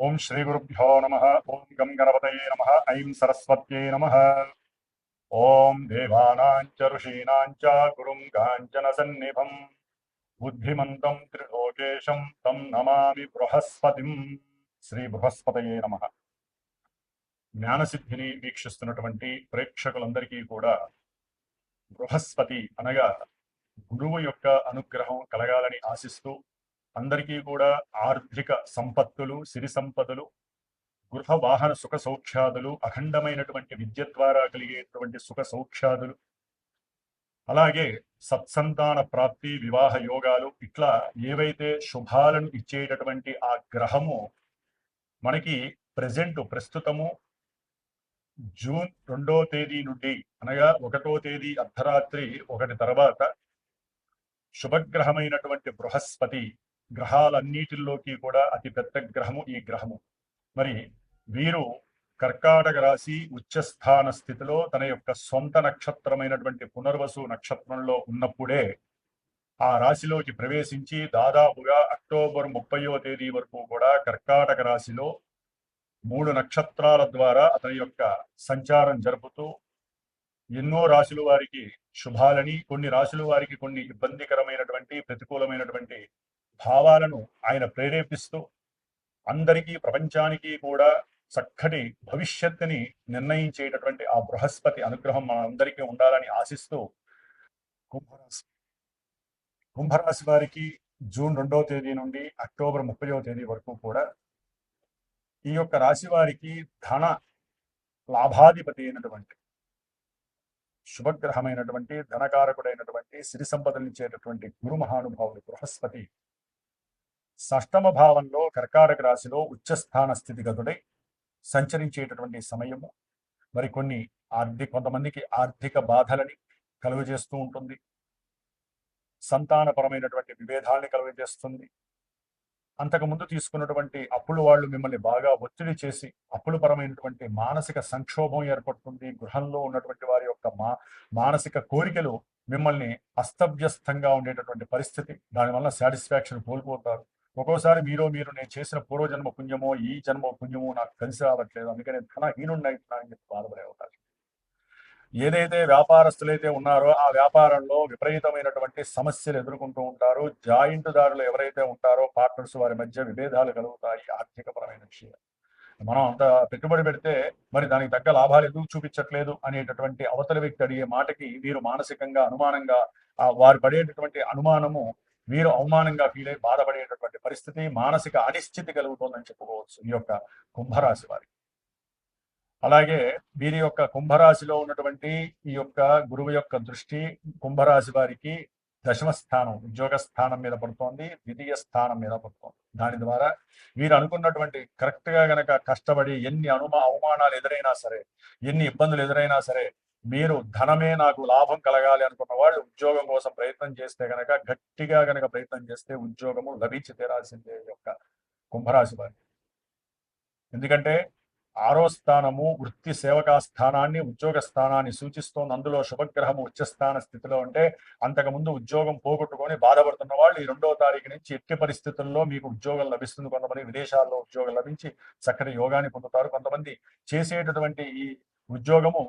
ఓం శ్రీ గురుభ్యో నమః. ఓం గం గణపతయే నమః. ఐం సరస్వత్యై నమః. ఓం దేవానాం చ ఋషీణాం చ గురుం కాంచన సన్నిభం బుద్ధిమంతం త్రిలోకేశం తం నమామి బృహస్పతిం. శ్రీ బృహస్పతయే నమః. జ్ఞానసిద్ధిని వీక్షిస్తున్నటువంటి ప్రేక్షకులందరికీ కూడా బృహస్పతి అనగా గురువు యొక్క అనుగ్రహం కలగాలని ఆశిస్తూ అందరికీ కూడా ఆర్థిక సంపత్తులు, సిరి సంపదలు, గృహ వాహన సుఖ సౌఖ్యాదులు, అఖండమైనటువంటి విద్య ద్వారా కలిగేటువంటి సుఖ సౌఖ్యాదులు, అలాగే సత్సంతాన ప్రాప్తి, వివాహ యోగాలు, ఇట్లా ఏవైతే శుభాలను ఇచ్చేటటువంటి ఆ గ్రహము మనకి ప్రస్తుతము జూన్ 2వ తేదీ నుండి అనగా 1వ తేదీ అర్ధరాత్రి 1 తర్వాత శుభగ్రహమైనటువంటి బృహస్పతి గ్రహాలన్నిటిలోకి కూడా అతి పెద్ద గ్రహము ఈ గ్రహము. మరి వీరు కర్కాటక రాశి ఉచ్చస్థాన స్థితిలో తన యొక్క సొంత నక్షత్రమైనటువంటి పునర్వసు నక్షత్రంలో ఉన్నప్పుడే ఆ రాశిలోకి ప్రవేశించి దాదాపుగా అక్టోబర్ 30వ తేదీ వరకు కూడా కర్కాటక రాశిలో 3 నక్షత్రాల ద్వారా అతని యొక్క సంచారం జరుపుతూ ఎన్నో రాశుల వారికి శుభాలని, కొన్ని రాశుల వారికి కొన్ని ఇబ్బందికరమైనటువంటి ప్రతికూలమైనటువంటి భావాలను ఆయన ప్రేరేపిస్తూ అందరికీ, ప్రపంచానికి కూడా చక్కటి భవిష్యత్తుని నిర్ణయించేటటువంటి ఆ బృహస్పతి అనుగ్రహం మనందరికీ ఉండాలని ఆశిస్తూ కుంభరాశి వారికి జూన్ 2వ తేదీ నుండి అక్టోబర్ 30వ తేదీ వరకు కూడా ఈ యొక్క రాశి వారికి ధన లాభాధిపతి అయినటువంటి శుభగ్రహమైనటువంటి ధనకారకుడైనటువంటి సిరి సంపదనిచ్చేటటువంటి గురు మహానుభావుడు బృహస్పతి షష్టమ భావంలో కర్కాటక రాశిలో ఉచ్చస్థాన స్థితిగతుడై సంచరించేటటువంటి సమయము మరి కొంతమందికి ఆర్థిక బాధలని కలుగజేస్తూ ఉంటుంది, సంతానపరమైనటువంటి విభేదాలని కలుగజేస్తుంది. అంతకుముందు తీసుకున్నటువంటి అప్పులు వాళ్ళు మిమ్మల్ని బాగా ఒత్తిడి చేసి అప్పుల పరమైనటువంటి మానసిక సంక్షోభం ఏర్పడుతుంది. గృహంలో ఉన్నటువంటి వారి యొక్క మానసిక కోరికలు మిమ్మల్ని అస్తవ్యస్తంగా ఉండేటటువంటి పరిస్థితి, దానివల్ల సాటిస్ఫాక్షన్ కోల్పోతారు. ఒక్కోసారి మీరు నేను చేసిన పూర్వజన్మ పుణ్యమో ఈ జన్మ పుణ్యమో నాకు కలిసి రావట్లేదు, అందుకని ధనహీనుడినైతున్నానని చెప్పి బాధపడే అవకాశం. ఏదైతే వ్యాపారస్తులైతే ఉన్నారో ఆ వ్యాపారంలో విపరీతమైనటువంటి సమస్యలు ఎదుర్కొంటూ ఉంటారు. జాయింట్ దారులు ఎవరైతే ఉంటారో పార్ట్నర్స్, వారి మధ్య విభేదాలు కలుగుతాయి. ఆర్థికపరమైన విషయాలు మనం అంత పెట్టుబడి పెడితే మరి దానికి తగ్గ లాభాలు ఎందుకు చూపించట్లేదు అనేటటువంటి అవతల వ్యక్తి అడిగే మాటకి వీరు మానసికంగా అనుమానంగా వారు పడేటటువంటి అనుమానము వీరు అవమానంగా ఫీల్ అయి బాధపడేటటువంటి పరిస్థితి, మానసిక అనిశ్చితి కలుగుతుందని చెప్పుకోవచ్చు ఈ యొక్క కుంభరాశి వారికి. అలాగే వీరి యొక్క కుంభరాశిలో ఉన్నటువంటి ఈ యొక్క గురువు యొక్క దృష్టి కుంభరాశి వారికి దశమ స్థానం, ఉద్యోగ స్థానం మీద పడుతోంది, ద్వితీయ స్థానం మీద పడుతోంది. దాని ద్వారా వీరు అనుకున్నటువంటి కరెక్ట్ గా గనక కష్టపడి ఎన్ని అవమానాలు ఎదురైనా సరే, ఎన్ని ఇబ్బందులు ఎదురైనా సరే, మీరు ధనమే నాకు లాభం కలగాలి అనుకున్న వాళ్ళు ఉద్యోగం కోసం ప్రయత్నం చేస్తే గనక, గట్టిగా గనక ప్రయత్నం చేస్తే ఉద్యోగము లభించి తీరాల్సిందే యొక్క కుంభరాశి వారికి. ఎందుకంటే 6వ స్థానము వృత్తి సేవకా స్థానాన్ని, ఉద్యోగ స్థానాన్ని సూచిస్తోంది. అందులో శుభగ్రహము ఉచ్చస్థాన స్థితిలో ఉంటే అంతకుముందు ఉద్యోగం పోగొట్టుకొని బాధపడుతున్న వాళ్ళు ఈ 2వ తారీఖు నుంచి ఎట్టి పరిస్థితుల్లో మీకు ఉద్యోగం లభిస్తుంది. కొంతమంది విదేశాల్లో ఉద్యోగం లభించి చక్కటి యోగాన్ని పొందుతారు. కొంతమంది చేసేటటువంటి ఈ ఉద్యోగము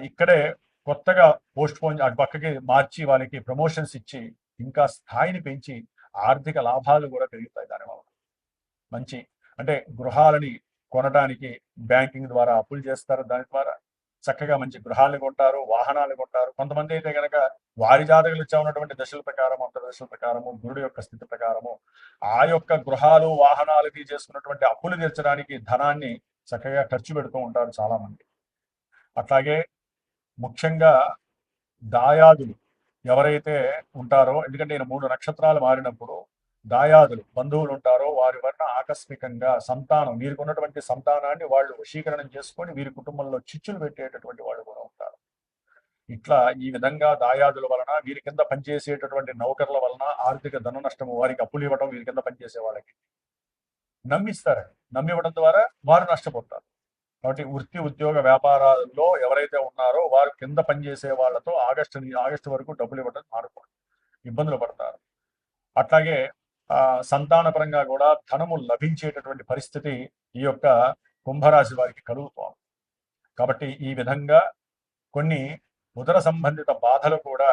ఇక్కడే కొత్తగా పోస్ట్ పోన్ పక్కకి మార్చి వాళ్ళకి ప్రమోషన్స్ ఇచ్చి ఇంకా స్థాయిని పెంచి ఆర్థిక లాభాలు కూడా పెరుగుతాయి. దానివల్ల మంచి అంటే గృహాలని కొనడానికి బ్యాంకింగ్ ద్వారా అప్పులు చేస్తారు. దాని ద్వారా చక్కగా మంచి గృహాలను కొంటారు, వాహనాలు కొంటారు. కొంతమంది అయితే కనుక వారి జాతకులు ఇచ్చా ఉన్నటువంటి దశల ప్రకారము, అంతర్దశల ప్రకారము, గురుడు యొక్క స్థితి ప్రకారము ఆ యొక్క గృహాలు, వాహనాలకి చేసుకున్నటువంటి అప్పులు తీర్చడానికి ధనాన్ని చక్కగా ఖర్చు పెడుతూ ఉంటారు చాలా మంది. అట్లాగే ముఖ్యంగా దాయాదులు ఎవరైతే ఉంటారో, ఎందుకంటే నేను 3 నక్షత్రాలు మారినప్పుడు దాయాదులు బంధువులు ఉంటారో వారి వలన ఆకస్మికంగా సంతానం, వీరికి ఉన్నటువంటి సంతానాన్ని వాళ్ళు వశీకరణం చేసుకొని వీరి కుటుంబంలో చిచ్చులు పెట్టేటటువంటి వాళ్ళు కూడా ఉంటారు. ఇట్లా ఈ విధంగా దాయాదుల వలన, వీరి కింద పనిచేసేటటువంటి నౌకర్ల వలన ఆర్థిక ధన నష్టము, వారికి అప్పులు ఇవ్వడం, వీరి కింద పనిచేసే వాళ్ళకి నమ్మిస్తారండి. నమ్మివ్వడం ద్వారా వారు నష్టపోతారు. కాబట్టి వృత్తి, ఉద్యోగ, వ్యాపారాల్లో ఎవరైతే ఉన్నారో వారు కింద పనిచేసే వాళ్ళతో ఆగస్టు వరకు డబ్బులు ఇవ్వడం మానుకోండి, ఇబ్బందులు పడతారు. అట్లాగే సంతానపరంగా కూడా ధనము లభించేటటువంటి పరిస్థితి ఈ యొక్క కుంభరాశి వారికి కలుగుతోంది. కాబట్టి ఈ విధంగా కొన్ని ఉదర సంబంధిత బాధలు కూడా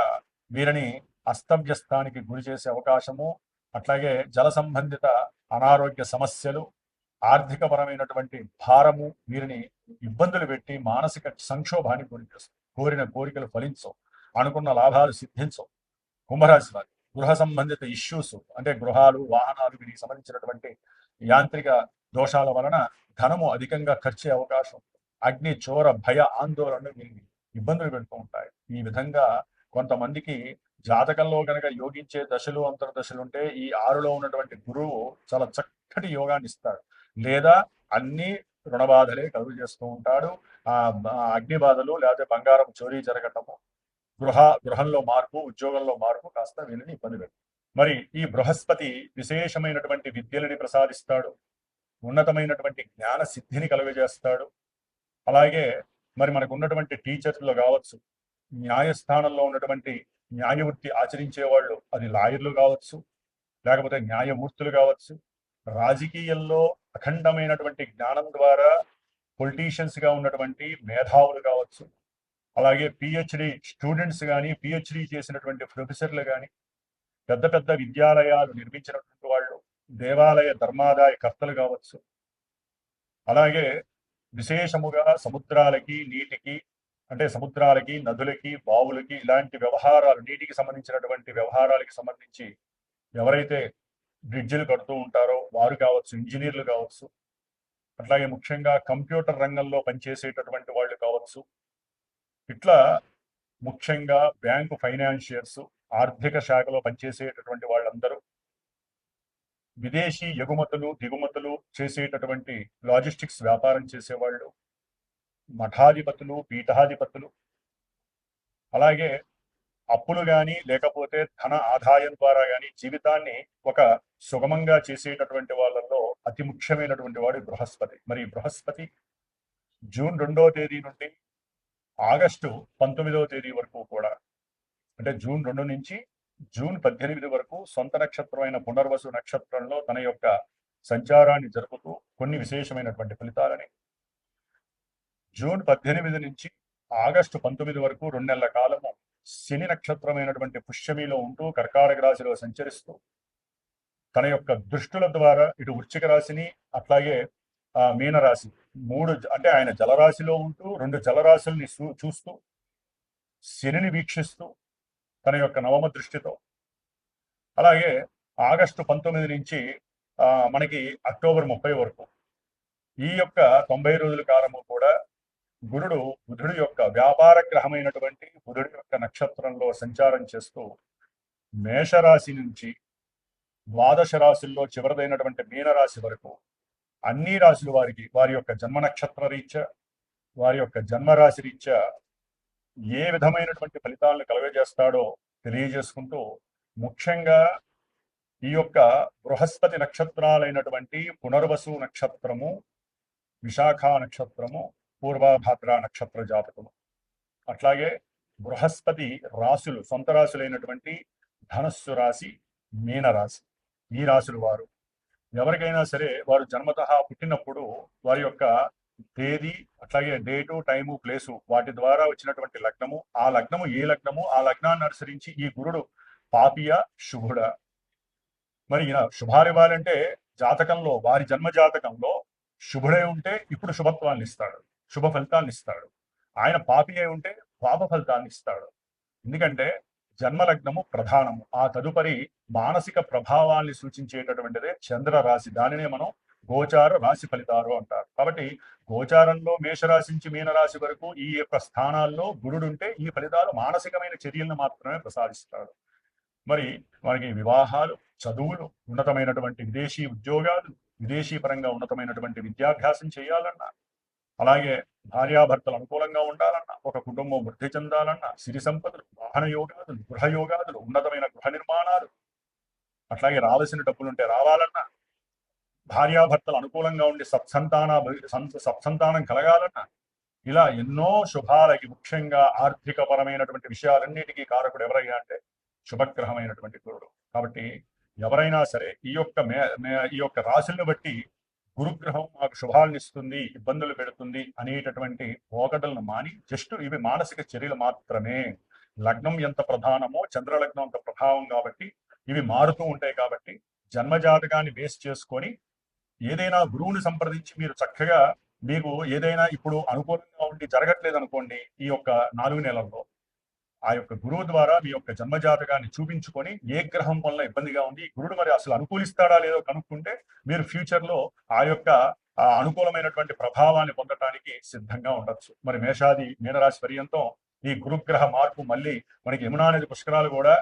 వీరిని అస్తవ్యస్తానికి గురి చేసే అవకాశము, అట్లాగే జల సంబంధిత అనారోగ్య సమస్యలు, ఆర్థికపరమైనటువంటి భారము వీరిని ఇబ్బందులు పెట్టి మానసిక సంక్షోభానికి గురి చేస్తుంది. కోరిన కోరికలు ఫలించవు, అనుకున్న లాభాలు సిద్ధించవు. కుంభరాశి వారి గృహ సంబంధిత ఇష్యూస్ అంటే గృహాలు, వాహనాలు వీటికి సంబంధించినటువంటి యాంత్రిక దోషాల వలన ధనము అధికంగా ఖర్చే అవకాశం, అగ్ని చోర భయ ఆందోళనలు వీరిని ఇబ్బందులు పెడుతూ ఉంటాయి. ఈ విధంగా కొంతమందికి జాతకంలో కనుక యోగించే దశలు అంతర్దశలు ఉంటే ఈ 6లో ఉన్నటువంటి గురువు చాలా చక్కటి యోగాన్ని ఇస్తాడు. లేదా అన్ని రుణబాధలే కలుగు చేస్తూ ఉంటాడు. అగ్ని బాధలు లేకపోతే బంగారం చోరీ జరగటము, గృహంలో మార్పు, ఉద్యోగంలో మార్పు కాస్త వీళ్ళని ఇబ్బంది పెడుతుంది. మరి ఈ బృహస్పతి విశేషమైనటువంటి విద్యలని ప్రసాదిస్తాడు, ఉన్నతమైనటువంటి జ్ఞాన సిద్ధిని కలుగజేస్తాడు. అలాగే మరి మనకు ఉన్నటువంటి టీచర్స్లో కావచ్చు, న్యాయస్థానంలో ఉన్నటువంటి న్యాయవృత్తి ఆచరించే వాళ్ళు, అది లాయర్లు కావచ్చు, లేకపోతే న్యాయమూర్తులు కావచ్చు, రాజకీయాల్లో అఖండమైనటువంటి జ్ఞానం ద్వారా పొలిటీషియన్స్ గా ఉన్నటువంటి మేధావులు కావచ్చు, అలాగే పిహెచ్డి స్టూడెంట్స్ కానీ, పిహెచ్డి చేసినటువంటి ప్రొఫెసర్లు కానీ, పెద్ద పెద్ద విద్యాలయాలు నిర్మించినటువంటి వాళ్ళు, దేవాలయ ధర్మాదాయ కర్తలు కావచ్చు, అలాగే విశేషముగా సముద్రాలకి, నీటికి అంటే సముద్రాలకి, నదులకి, బావులకి ఇలాంటి వ్యవహారాలు, నీటికి సంబంధించినటువంటి వ్యవహారాలకి సంబంధించి ఎవరైతే బ్రిడ్జిలు కడుతూ ఉంటారో వారు కావచ్చు, ఇంజనీర్లు కావచ్చు, అట్లాగే ముఖ్యంగా కంప్యూటర్ రంగంలో పనిచేసేటటువంటి వాళ్ళు కావచ్చు, ఇట్లా ముఖ్యంగా బ్యాంకు ఫైనాన్షియర్స్, ఆర్థిక శాఖలో పనిచేసేటటువంటి వాళ్ళందరూ, విదేశీ ఎగుమతులు దిగుమతులు చేసేటటువంటి లాజిస్టిక్స్ వ్యాపారం చేసేవాళ్ళు, మఠాధిపతులు, పీఠాధిపతులు, అలాగే అప్పులు కానీ లేకపోతే ధన ఆదాయం ద్వారా కానీ జీవితాన్ని ఒక సుగమంగా చేసేటటువంటి వాళ్ళల్లో అతి ముఖ్యమైనటువంటి వాడు బృహస్పతి. మరి బృహస్పతి జూన్ 2వ తేదీ నుండి ఆగస్టు 19వ తేదీ వరకు కూడా, అంటే జూన్ 2 నుంచి జూన్ 18 వరకు సొంత నక్షత్రమైన పునర్వసు నక్షత్రంలో తన యొక్క సంచారాన్ని జరుపుతూ కొన్ని విశేషమైనటువంటి ఫలితాలని, జూన్ 18 నుంచి ఆగస్టు 19 వరకు 2 నెలల కాలము శని నక్షత్రమైనటువంటి పుష్యమిలో ఉంటూ కర్కాటక రాశిలో సంచరిస్తూ తన యొక్క దృష్టుల ద్వారా ఇటు వృశ్చిక రాశిని అట్లాగే మీనరాశి, 3 అంటే ఆయన జలరాశిలో ఉంటూ 2 జలరాశుల్ని చూస్తూ శనిని వీక్షిస్తూ తన యొక్క నవమ దృష్టితో, అలాగే ఆగస్టు 19 నుంచి మనకి అక్టోబర్ 30 వరకు ఈ యొక్క 90 రోజుల కాలము కూడా బుధుడు యొక్క వ్యాపార గ్రహమైనటువంటి బుధుడి యొక్క నక్షత్రంలో సంచారం చేస్తూ మేషరాశి నుంచి ద్వాదశ రాశుల్లో చివరిదైనటువంటి మీనరాశి వరకు అన్ని రాశుల వారికి వారి యొక్క జన్మ నక్షత్ర రీత్యా, వారి యొక్క జన్మరాశి రీత్యా ఏ విధమైనటువంటి ఫలితాలను కలుగజేస్తాడో తెలియజేసుకుంటూ, ముఖ్యంగా ఈ యొక్క బృహస్పతి నక్షత్రాలైనటువంటి పునర్వసు నక్షత్రము, విశాఖ నక్షత్రము, పూర్వభాద్ర నక్షత్ర జాతకము, అట్లాగే బృహస్పతి రాశులు సొంత రాశులైనటువంటి ధనస్సు రాశి, మీనరాశి, ఈ రాశులు వారు ఎవరికైనా సరే వారు జన్మతః పుట్టినప్పుడు వారి యొక్క తేదీ అట్లాగే డేటు, టైము, ప్లేసు వాటి ద్వారా వచ్చినటువంటి లగ్నము, ఆ లగ్నము ఏ లగ్నము, ఆ లగ్నాన్ని అనుసరించి ఈ గురుడు పాపియ శుభుడ. మరి ఈయన శుభాలు ఇవ్వాలంటే జాతకంలో వారి జన్మ జాతకంలో శుభుడై ఉంటే ఇప్పుడు శుభత్వాన్ని ఇస్తాడు, శుభ ఫలితాన్ని ఇస్తాడు. ఆయన పాపి అయి ఉంటే పాప ఫలితాన్ని ఇస్తాడు. ఎందుకంటే జన్మలగ్నము ప్రధానము, ఆ తదుపరి మానసిక ప్రభావాల్ని సూచించేటటువంటిదే చంద్ర రాశి, దానినే మనం గోచార రాశి ఫలితాలు అంటారు. కాబట్టి గోచారంలో మేషరాశి నుంచి మీనరాశి వరకు ఈ యొక్క స్థానాల్లో గురుడుంటే ఈ ఫలితాలు మానసికమైన చర్యలను మాత్రమే ప్రసాదిస్తాడు. మరి మనకి వివాహాలు, చదువులు, ఉన్నతమైనటువంటి విదేశీ ఉద్యోగాలు, విదేశీ పరంగా ఉన్నతమైనటువంటి విద్యాభ్యాసం చేయాలన్నా, అలాగే భార్యాభర్తలు అనుకూలంగా ఉండాలన్నా, ఒక కుటుంబం వృద్ధి చెందాలన్నా, సిరి సంపదలు, వాహన యోగాదులు, గృహ యోగాదులు, ఉన్నతమైన గృహ నిర్మాణాలు, అట్లాగే రావాల్సిన డబ్బులుంటే రావాలన్నా, భార్యాభర్తలు అనుకూలంగా ఉండి సత్సంతానం కలగాలన్నా, ఇలా ఎన్నో శుభాలకి ముఖ్యంగా ఆర్థిక పరమైనటువంటి విషయాలన్నిటికీ కారకుడు ఎవరయ్యా అంటే శుభగ్రహమైనటువంటి గురుడు. కాబట్టి ఎవరైనా సరే ఈ యొక్క రాశులను బట్టి గురుగ్రహం మాకు శుభాలను ఇస్తుంది, ఇబ్బందులు పెడుతుంది అనేటటువంటి పోకడలను మాని జస్ట్ ఇవి మానసిక చర్యలు మాత్రమే. లగ్నం ఎంత ప్రధానమో చంద్రలగ్నం అంత ప్రభావం కాబట్టి ఇవి మారుతూ ఉంటాయి. కాబట్టి జన్మజాతకాన్ని బేస్ చేసుకొని ఏదైనా గురువుని సంప్రదించి మీరు చక్కగా మీకు ఏదైనా ఇప్పుడు అనుకూలంగా ఉండి జరగట్లేదు అనుకోండి, ఈ యొక్క 4 నెలల్లో ఆ యొక్క గురువు ద్వారా మీ యొక్క జన్మజాతకాన్ని చూపించుకొని ఏ గ్రహం వల్ల ఇబ్బందిగా ఉంది, గురుడు మరి అసలు అనుకూలిస్తాడా లేదో కనుక్కుంటే మీరు ఫ్యూచర్ లో ఆ యొక్క అనుకూలమైనటువంటి ప్రభావాన్ని పొందటానికి సిద్ధంగా ఉండొచ్చు. మరి మీనరాశి పర్యంతం ఈ గురుగ్రహ మార్పు మళ్ళీ మనకి యమునా నది పుష్కరాలు కూడా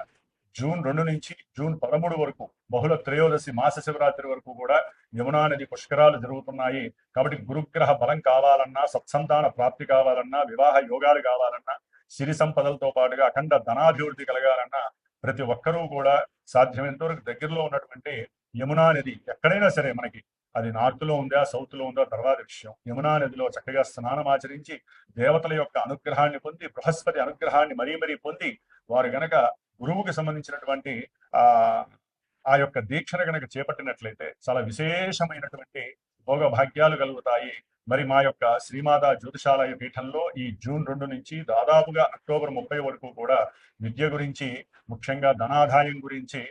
జూన్ 2 నుంచి జూన్ 13 వరకు బహుళ త్రయోదశి మాస శివరాత్రి వరకు కూడా యమునా నది పుష్కరాలు జరుగుతున్నాయి. కాబట్టి గురుగ్రహ బలం కావాలన్నా, సత్సంతాన ప్రాప్తి కావాలన్నా, వివాహ యోగాలు కావాలన్నా, సిరి సంపదలతో పాటుగా అఖండ ధనాభివృద్ధి కలగాలన్నా ప్రతి ఒక్కరూ కూడా సాధ్యమైనంత వరకు దగ్గరలో ఉన్నటువంటి యమునా నది ఎక్కడైనా సరే, మనకి అది నార్త్ లో ఉందా సౌత్ లో ఉందా తర్వాత విషయం, యమునా నదిలో చక్కగా స్నానం ఆచరించి దేవతల యొక్క అనుగ్రహాన్ని పొంది, బృహస్పతి అనుగ్రహాన్ని మరీ పొంది వారు గనక గురువుకి సంబంధించినటువంటి ఆ ఆ యొక్క దీక్షను గనక చేపట్టినట్లయితే చాలా విశేషమైనటువంటి భోగ భాగ్యాలు కలుగుతాయి. మరి మా యొక్క శ్రీమాతా జ్యోతిషాలయ పీఠంలో ఈ జూన్ 2 నుంచి దాదాపుగా అక్టోబర్ 30 వరకు కూడా విద్య గురించి, ముఖ్యంగా ధనాదాయం గురించి,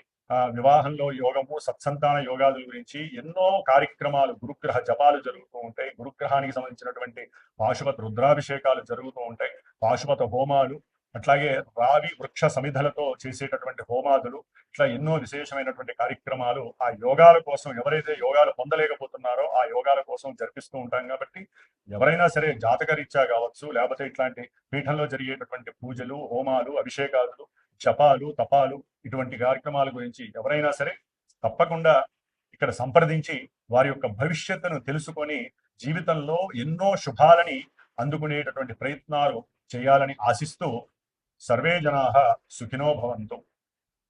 వివాహంలో యోగము, సత్సంతాన యోగాల గురించి ఎన్నో కార్యక్రమాలు, గురుగ్రహ జపాలు జరుగుతూ ఉంటాయి. గురుగ్రహానికి సంబంధించినటువంటి పాశుపత రుద్రాభిషేకాలు జరుగుతూ ఉంటాయి. పాశుపత హోమాలు, అట్లాగే రావి వృక్ష సమిధలతో చేసేటటువంటి హోమాదులు, ఇట్లా ఎన్నో విశేషమైనటువంటి కార్యక్రమాలు ఆ యోగాల కోసం, ఎవరైతే యోగాలు పొందలేకపోతున్నారో ఆ యోగాల కోసం జరిపిస్తూ ఉంటాం. కాబట్టి ఎవరైనా సరే జాతకరీత్యా కావచ్చు, లేకపోతే ఇట్లాంటి పీఠంలో జరిగేటటువంటి పూజలు, హోమాలు, అభిషేకాలు, జపాలు, తపాలు, ఇటువంటి కార్యక్రమాల గురించి ఎవరైనా సరే తప్పకుండా ఇక్కడ సంప్రదించి వారి యొక్క భవిష్యత్తును తెలుసుకొని జీవితంలో ఎన్నో శుభాలని అందుకునేటటువంటి ప్రయత్నాలు చేయాలని ఆశిస్తూ సర్వే జనాః సుఖినో భవంతు.